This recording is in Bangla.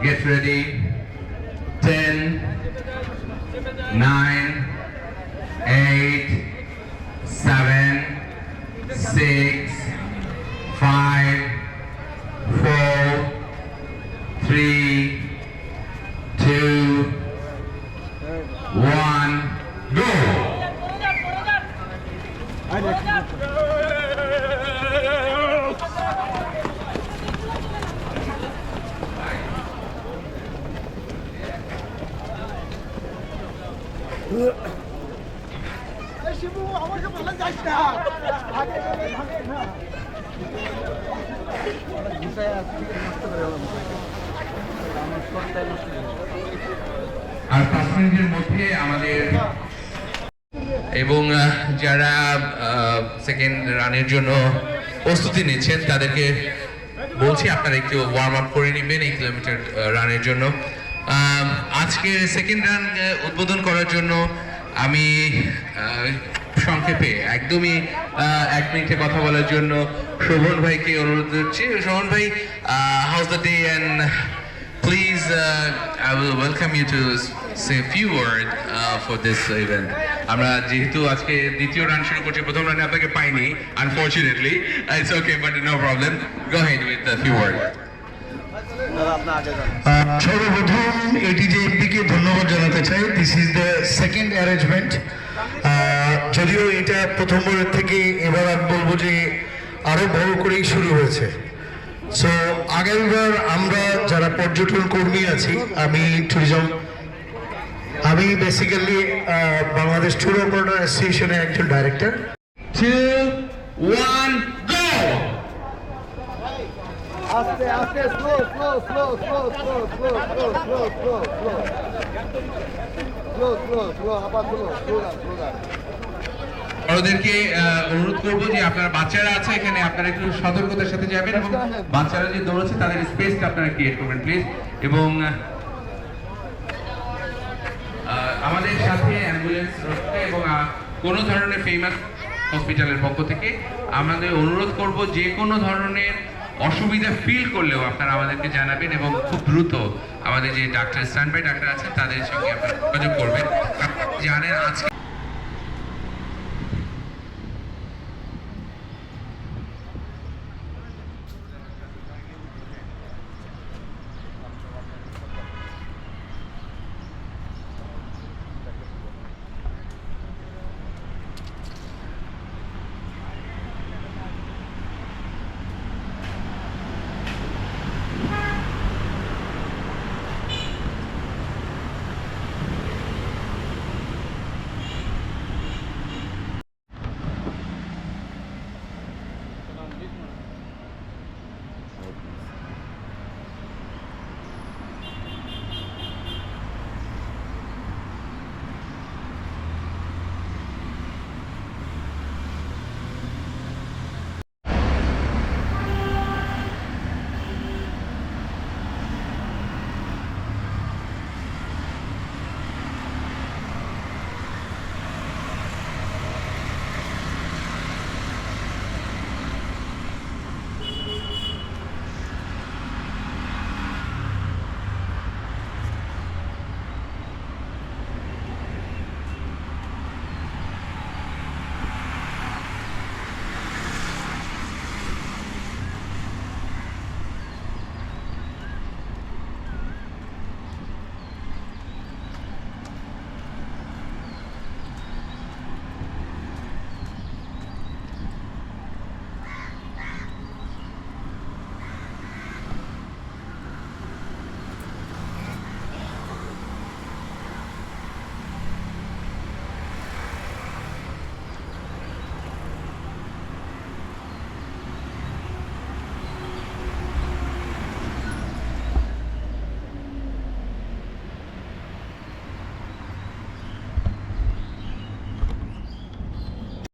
Get ready. 10, 9, 8, 7, 6, 5, 4, 3, 2, 1, go! আর 5 মিনিটের মধ্যে আমাদের এবং যারা সেকেন্ড রানের জন্য প্রস্তুতি নিচ্ছেন তাদেরকে বলছি আপনারা একটু ওয়ার্ম আপ করে নেবেন এই কিলোমিটার রানের জন্য। আজকে সেকেন্ড রান উদ্বোধন করার জন্য আমি সংক্ষেপে একদমই 1 মিনিটে কথা বলার জন্য শোভন ভাইকে অনুরোধ করছি। শোভন ভাই, house the day and please I will welcome you to say a few words for this event. আমরা যেহেতু আজকে দ্বিতীয় রান শুরু করছি, প্রথম রানে আপনাকে পাইনি unfortunately, it's okay but no problem, go head with a few word. সর্বপ্রথম এটিজেএমপিকে ধন্যবাদ জানাতে চাই। This is the second arrangement. যদিও এটা প্রথমবারের থেকে এবার আমি বলবো যে আরো বড় করেই শুরু হয়েছে। সো আগামীবার আমরা যারা পর্যটন কর্মী আছি, আমি বেসিক্যালি বাংলাদেশ ট্যুর অপারেটর অ্যাসোসিয়েশনের একজন ডাইরেক্টর। 2, 1, go! আস্তে আস্তে slow slow slow slow slow slow slow slow slow slow slow slow slow আবার স্লো স্লো স্লো। ওদেরকে অনুরোধ করবো যে আপনারা বাচ্চারা আছে এখানে, আপনারা একটু সতর্কতার সাথে যাবেন এবং বাচ্চারা যে দৌড়াচ্ছে তাদের স্পেসটা আপনারা ক্রিয়েট করবেন প্লিজ। এবং আমাদের সাথে অ্যাম্বুলেন্স রয়েছে এবং কোনো ধরনের ফেমাস হসপিটালের পক্ষ থেকে আমাদের অনুরোধ করব যে কোনো ধরনের অসুবিধা ফিল করলেও আপনারা আমাদেরকে জানাবেন এবং খুব দ্রুত আমাদের যে ডাক্তার স্ট্যান্ড বাই ডাক্তার আছেন তাদের সঙ্গে আপনারা যোগাযোগ করবেন। জানেন আজকে